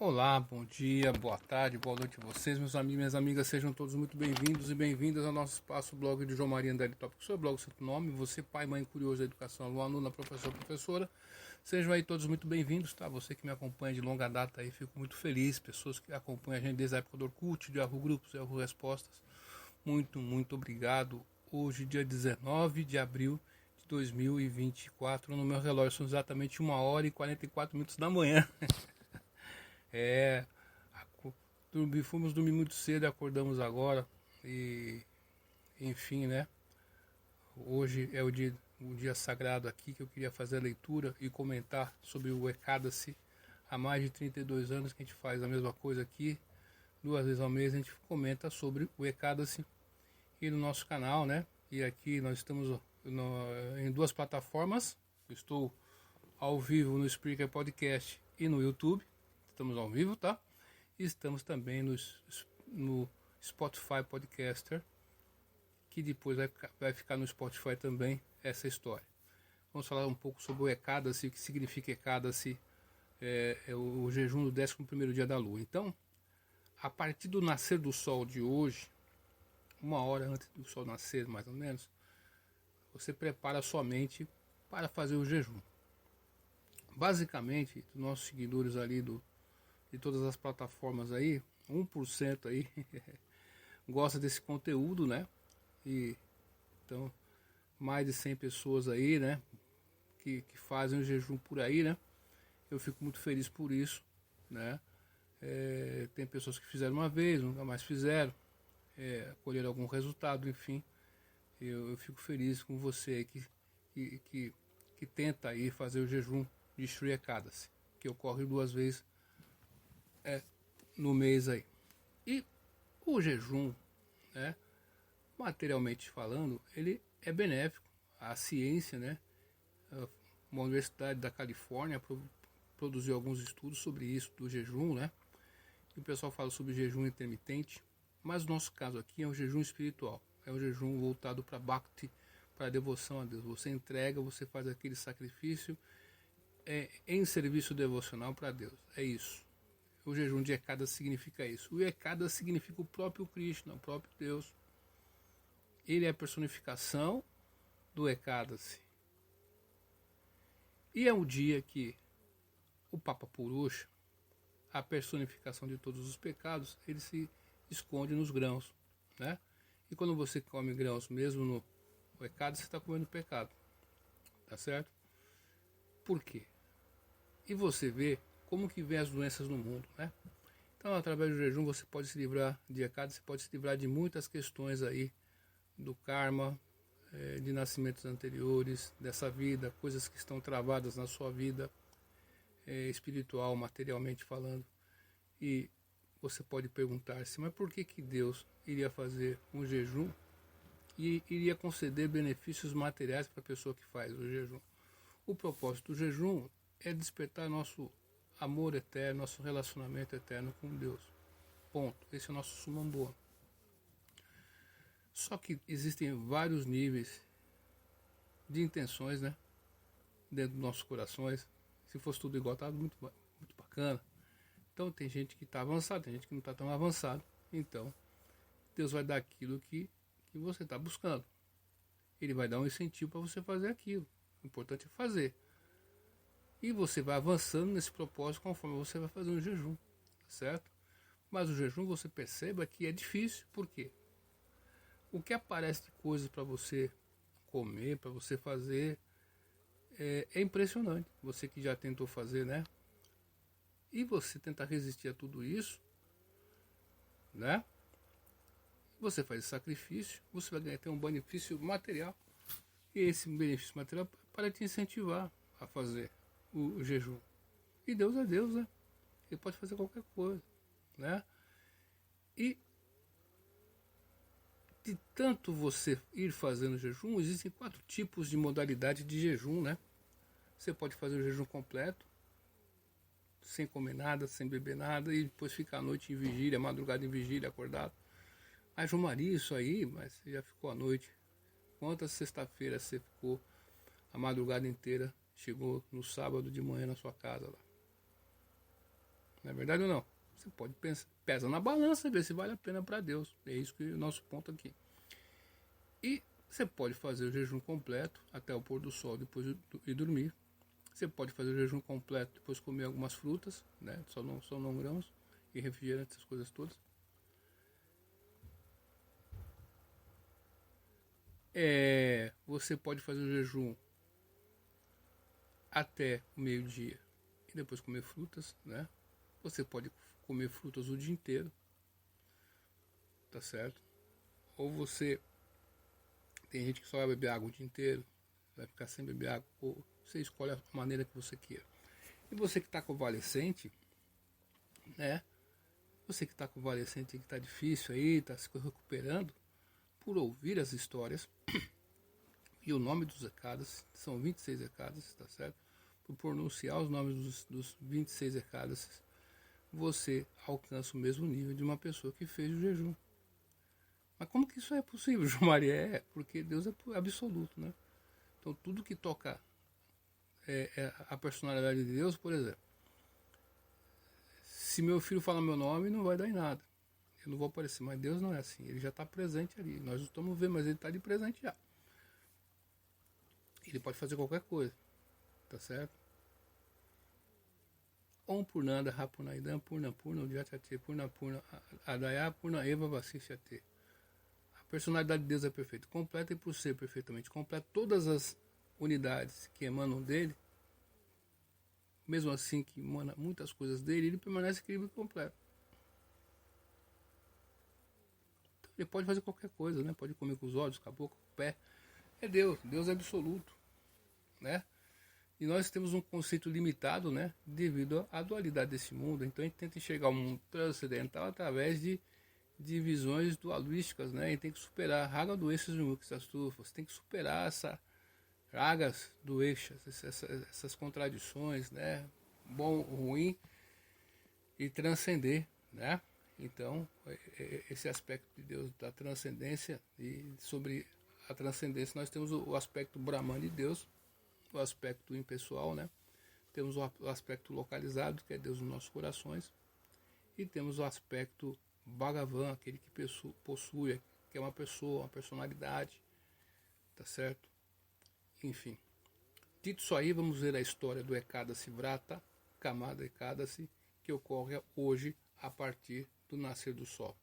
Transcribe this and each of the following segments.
Olá, bom dia, boa tarde, boa noite a vocês, meus amigos e minhas amigas, sejam todos muito bem-vindos e bem-vindas ao nosso espaço blog de João Maria André Tópico, seu blog, seu nome, você pai, mãe, curioso da educação, aluno, aluna, professor, professora, sejam aí todos muito bem-vindos, tá? Você que me acompanha de longa data aí, fico muito feliz, pessoas que acompanham a gente desde a época do Orkut, de Yahoo Grupos, Yahoo Respostas, muito obrigado. Hoje, dia 19 de abril de 2024, no meu relógio são exatamente 1h44 da manhã. Fomos dormir muito cedo e acordamos agora. E enfim, né? Hoje é o dia sagrado aqui que eu queria fazer a leitura e comentar sobre o Ekadasi. Há mais de 32 anos que a gente faz a mesma coisa aqui. 2 vezes ao mês a gente comenta sobre o Ekadasi e no nosso canal, né? E aqui nós estamos em 2 plataformas. Eu estou ao vivo no Spreaker Podcast e no YouTube. Estamos ao vivo, tá? E estamos também no Spotify Podcaster, que depois vai ficar no Spotify também essa história. Vamos falar um pouco sobre o Ekadasi, o que significa Ekadasi, é o jejum do 11º dia da lua. Então, a partir do nascer do sol de hoje, 1 hora antes do sol nascer, mais ou menos, você prepara a sua mente para fazer o jejum. Basicamente, os nossos seguidores ali de todas as plataformas aí, 1% aí gosta desse conteúdo, né? E então mais de 100 pessoas aí, né, que fazem o jejum por aí, né? Eu fico muito feliz por isso, né? Tem pessoas que fizeram uma vez, nunca mais fizeram, colheram algum resultado, enfim. Eu fico feliz com você aí que tenta aí fazer o jejum de Shri Ekadasi, que ocorre 2 vezes no mês aí. E o jejum, né, materialmente falando, ele é benéfico. A ciência, né, uma universidade da Califórnia produziu alguns estudos sobre isso, do jejum, né, e o pessoal fala sobre jejum intermitente, mas o nosso caso aqui é um jejum espiritual, é um jejum voltado para Bhakti, para a devoção a Deus. Você entrega, você faz aquele sacrifício em serviço devocional para Deus, é isso. O jejum de Ekadasi significa isso. O Ekadasi significa o próprio Krishna, o próprio Deus. Ele é a personificação do Ekadasi. E é um dia que o Papa Purusha, a personificação de todos os pecados, ele se esconde nos grãos, né? E quando você come grãos, mesmo no Ekadasi, você está comendo pecado, tá certo? Por quê? E você vê como que vem as doenças no mundo, né? Então, através do jejum, você pode se livrar de Ekadasi, você pode se livrar de muitas questões aí, do karma, de nascimentos anteriores, dessa vida, coisas que estão travadas na sua vida, espiritual, materialmente falando. E você pode perguntar-se, mas por que Deus iria fazer um jejum e iria conceder benefícios materiais para a pessoa que faz o jejum? O propósito do jejum é despertar nosso amor eterno, nosso relacionamento eterno com Deus. Ponto. Esse é o nosso summum bonum. Só que existem vários níveis de intenções, né, dentro dos nossos corações. Se fosse tudo igual, estava muito bacana. Então tem gente que está avançada, tem gente que não está tão avançado. Então Deus vai dar aquilo que você está buscando. Ele vai dar um incentivo para você fazer aquilo. O importante é fazer. E você vai avançando nesse propósito conforme você vai fazer um jejum, certo? Mas o jejum, você perceba que é difícil. Por quê? O que aparece de coisas para você comer, para você fazer, é impressionante. Você que já tentou fazer, né? E você tentar resistir a tudo isso, né? Você faz sacrifício, você vai ter um benefício material. E esse benefício material para te incentivar a fazer o jejum. E Deus é Deus, né? Ele pode fazer qualquer coisa, né? E de tanto você ir fazendo jejum, existem 4 tipos de modalidade de jejum, né? Você pode fazer o jejum completo, sem comer nada, sem beber nada, e depois ficar a noite em vigília, madrugada em vigília, acordado. Ah, João Maria, isso aí, mas você já ficou a noite. Quantas sexta-feiras você ficou a madrugada inteira, chegou no sábado de manhã na sua casa lá? Não é verdade ou não? Você pode pensar, pesa na balança e ver se vale a pena para Deus. É isso que é o nosso ponto aqui. E você pode fazer o jejum completo até o pôr do sol depois e dormir. Você pode fazer o jejum completo depois comer algumas frutas, né? Só não grãos e refrigerantes, essas coisas todas. Você pode fazer o jejum até o meio-dia e depois comer frutas, né? Você pode comer frutas o dia inteiro, tá certo? Ou você tem gente que só vai beber água o dia inteiro, vai ficar sem beber água, ou você escolhe a maneira que você queira. E você que está convalescente, né? Você que está convalescente, que está difícil aí, está se recuperando, por ouvir as histórias e o nome dos ecadas, são 26 ecadas, tá certo? Por pronunciar os nomes dos 26 ecadas, você alcança o mesmo nível de uma pessoa que fez o jejum. Mas como que isso é possível, João Maria? Porque Deus é absoluto, né? Então tudo que toca a personalidade de Deus, por exemplo, se meu filho falar meu nome, não vai dar em nada. Eu não vou aparecer, mas Deus não é assim. Ele já está presente ali. Nós não estamos vendo, mas ele está de presente já. Ele pode fazer qualquer coisa, tá certo? Om Purnanda, Rapunaidam, Purna Purna, Udyachate, Purna Purna, Adaya, Purna Eva, Vasishyate. A personalidade de Deus é perfeita, completa, e por ser perfeitamente completa, todas as unidades que emanam dele, mesmo assim que emana muitas coisas dele, ele permanece equilíbrio completo. Então, ele pode fazer qualquer coisa, né? Pode comer com os olhos, com a boca, com o pé. É Deus, Deus é absoluto, né? E nós temos um conceito limitado, né? Devido à dualidade desse mundo. Então a gente tenta enxergar o mundo transcendental através de visões dualísticas, né? A gente tem que superar raga doenças de muxastufas, tem que superar essa ragas doenças, essas contradições, né? Bom, ruim, e transcender, né? Então, esse aspecto de Deus, da transcendência, e sobre a transcendência nós temos o aspecto Brahman de Deus, o aspecto impessoal, né? Temos o aspecto localizado, que é Deus nos nossos corações, e temos o aspecto Bhagavan, aquele que possui, que é uma pessoa, uma personalidade, tá certo? Enfim. Dito isso aí, vamos ver a história do Ekadasi Vrata, Kamada Ekadasi, que ocorre hoje a partir do nascer do sol.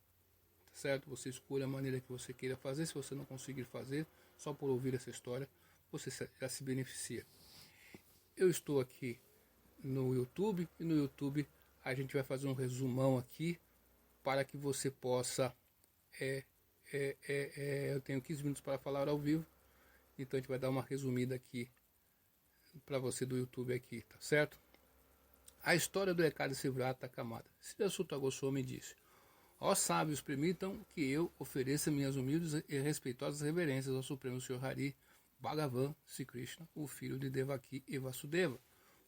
Tá certo? Você escolhe a maneira que você queira fazer. Se você não conseguir fazer, só por ouvir essa história, você já se beneficia. Eu estou aqui no YouTube, e no YouTube a gente vai fazer um resumão aqui para que você possa... eu tenho 15 minutos para falar ao vivo, então a gente vai dar uma resumida aqui para você do YouTube aqui, tá certo? A história do Ekadasi Vrata Kamada. Siddha Sutta Goswami disse: ó sábios, permitam que eu ofereça minhas humildes e respeitosas reverências ao Supremo Senhor Hari, Bhagavan Sri Krishna, o filho de Devaki e Vasudeva,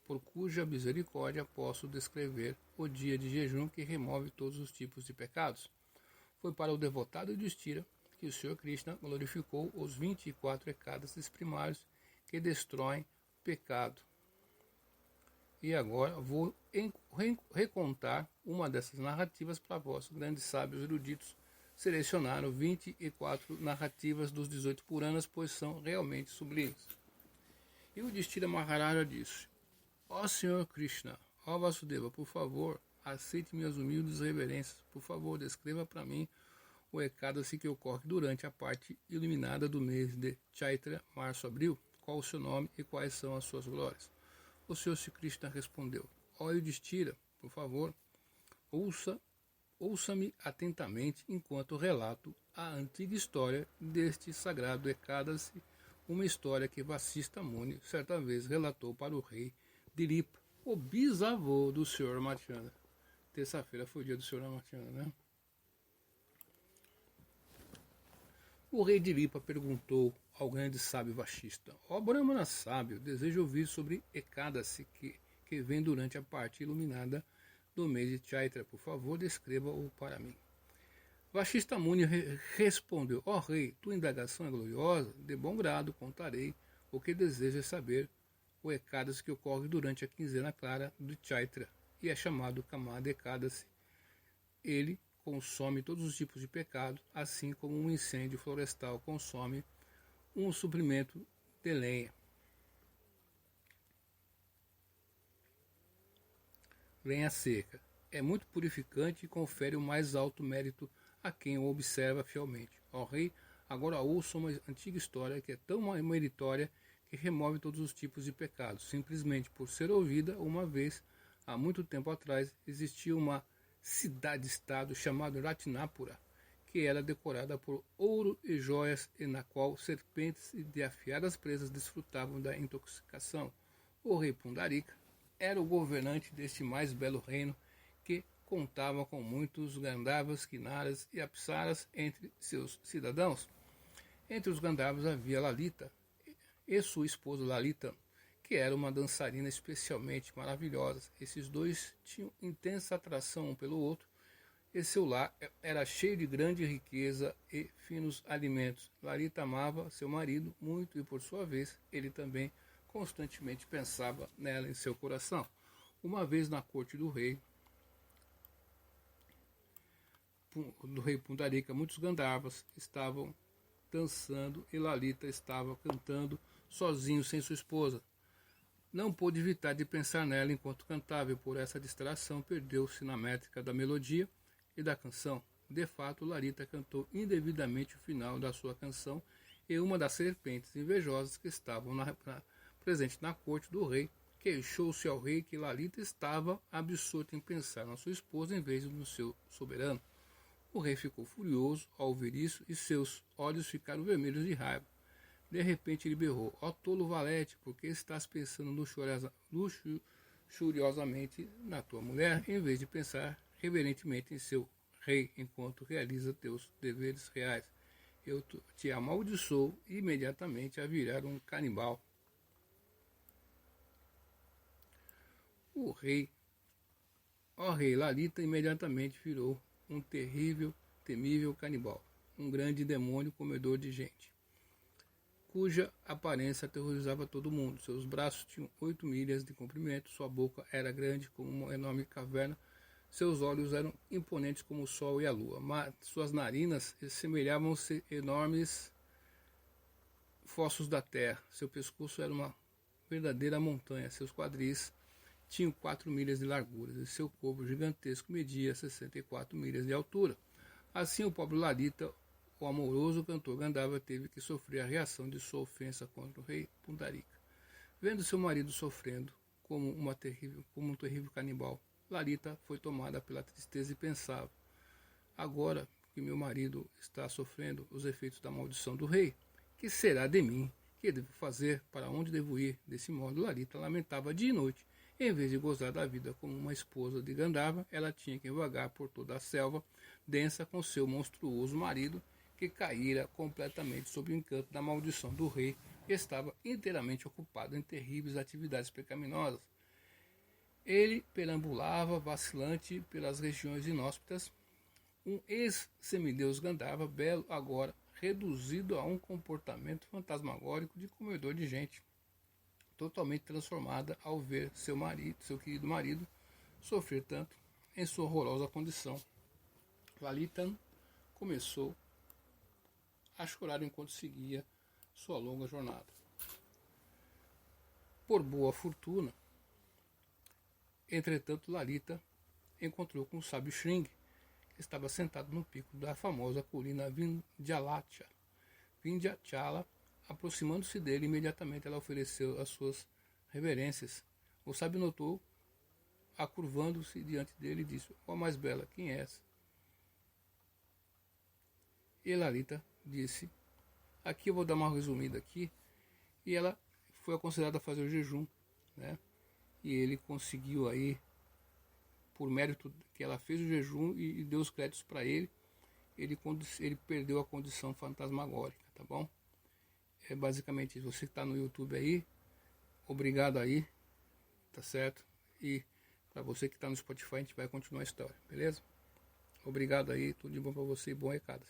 por cuja misericórdia posso descrever o dia de jejum que remove todos os tipos de pecados. Foi para o devotado Yudhishthira que o Senhor Krishna glorificou os 24 Ekadasis primários que destroem o pecado. E agora vou recontar uma dessas narrativas para vós, grandes sábios eruditos. Selecionaram 24 narrativas dos 18 Puranas, pois são realmente sublimes. E o Yudhishthira Maharaja disse: ó Senhor Krishna, ó Vasudeva, por favor, aceite minhas humildes reverências. Por favor, descreva para mim o Ekadasi que ocorre durante a parte iluminada do mês de Chaitra, março-abril. Qual o seu nome e quais são as suas glórias? O Senhor Sri Krishna respondeu: ó Yudhishthira, por favor, ouça-me atentamente enquanto relato a antiga história deste sagrado Ekadasi, uma história que Vasistha Muni certa vez relatou para o rei Dilipa, o bisavô do Sr. Ramachandra. Terça-feira foi o dia do Sr. Ramachandra, né? O rei Dilipa perguntou ao grande sábio Vashista: ó Brahmana sábio, desejo ouvir sobre Ekadasi que vem durante a parte iluminada do mês de Chaitra. Por favor, descreva-o para mim. Vashista Muni respondeu: ó rei, tua indagação é gloriosa, de bom grado contarei o que desejas saber, o Ekadasi que ocorre durante a quinzena clara de Chaitra, e é chamado Kama Ekadasi. Ele consome todos os tipos de pecado, assim como um incêndio florestal consome um suprimento de lenha. Lenha seca. É muito purificante e confere o mais alto mérito a quem o observa fielmente. Ó rei, agora ouça uma antiga história que é tão meritória que remove todos os tipos de pecados. Simplesmente por ser ouvida uma vez, há muito tempo atrás, existia uma cidade-estado chamada Ratnapura, que era decorada por ouro e joias e na qual serpentes de afiadas presas desfrutavam da intoxicação. O rei Pundarika era o governante deste mais belo reino, que contava com muitos Gandharvas, Kinnaras e Apsaras entre seus cidadãos. Entre os Gandharvas havia Lalita e sua esposa Lalita, que era uma dançarina especialmente maravilhosa. Esses dois tinham intensa atração um pelo outro, e seu lar era cheio de grande riqueza e finos alimentos. Lalita amava seu marido muito e, por sua vez, ele também constantemente pensava nela em seu coração. Uma vez na corte do rei Pundarika, muitos Gandharvas estavam dançando e Lalita estava cantando sozinho, sem sua esposa. Não pôde evitar de pensar nela enquanto cantava, e por essa distração perdeu-se na métrica da melodia e da canção. De fato, Lalita cantou indevidamente o final da sua canção, e uma das serpentes invejosas que estavam presente na corte do rei queixou-se ao rei que Lalita estava absorta em pensar na sua esposa em vez no seu soberano. O rei ficou furioso ao ouvir isso e seus olhos ficaram vermelhos de raiva. De repente ele berrou: ó tolo valete, por que estás pensando luxuriosamente na tua mulher, em vez de pensar reverentemente em seu rei, enquanto realiza teus deveres reais? Eu te amaldiçoo imediatamente a virar um canibal. O rei, ó rei, Lalita imediatamente virou um temível canibal, um grande demônio comedor de gente, cuja aparência aterrorizava todo mundo. Seus braços tinham 8 milhas de comprimento, sua boca era grande como uma enorme caverna, seus olhos eram imponentes como o sol e a lua, mas suas narinas semelhavam-se enormes fossos da terra. Seu pescoço era uma verdadeira montanha, seus quadris tinham 4 milhas de largura e seu corpo gigantesco media 64 milhas de altura. Assim, o pobre Lalita, o amoroso cantor Gandharva, teve que sofrer a reação de sua ofensa contra o rei Pundarika. Vendo seu marido sofrendo como um terrível canibal, Lalita foi tomada pela tristeza e pensava: agora que meu marido está sofrendo os efeitos da maldição do rei, que será de mim? Que devo fazer? Para onde devo ir? Desse modo, Lalita lamentava dia e noite. Em vez de gozar da vida como uma esposa de Gandharva, ela tinha que vagar por toda a selva densa com seu monstruoso marido, que caíra completamente sob o encanto da maldição do rei, que estava inteiramente ocupado em terríveis atividades pecaminosas. Ele perambulava vacilante pelas regiões inóspitas, um ex-semideus Gandharva, belo agora, reduzido a um comportamento fantasmagórico de comedor de gente, totalmente transformada ao ver seu querido marido, sofrer tanto em sua horrorosa condição. Lalita começou a chorar enquanto seguia sua longa jornada. Por boa fortuna, entretanto, Lalita encontrou com o sábio Shring, que estava sentado no pico da famosa colina Vindhyachala. Aproximando-se dele, imediatamente ela ofereceu as suas reverências. O sábio notou, acurvando-se diante dele, e disse: ó mais bela, quem és? E Lalita disse: aqui eu vou dar uma resumida aqui. E ela foi aconselhada a fazer o jejum, né? E ele conseguiu aí, por mérito que ela fez o jejum e deu os créditos para ele, ele perdeu a condição fantasmagórica, tá bom? É basicamente isso. Você que está no YouTube aí, obrigado aí, tá certo? E para você que está no Spotify, a gente vai continuar a história, beleza? Obrigado aí, tudo de bom para você e bom recado.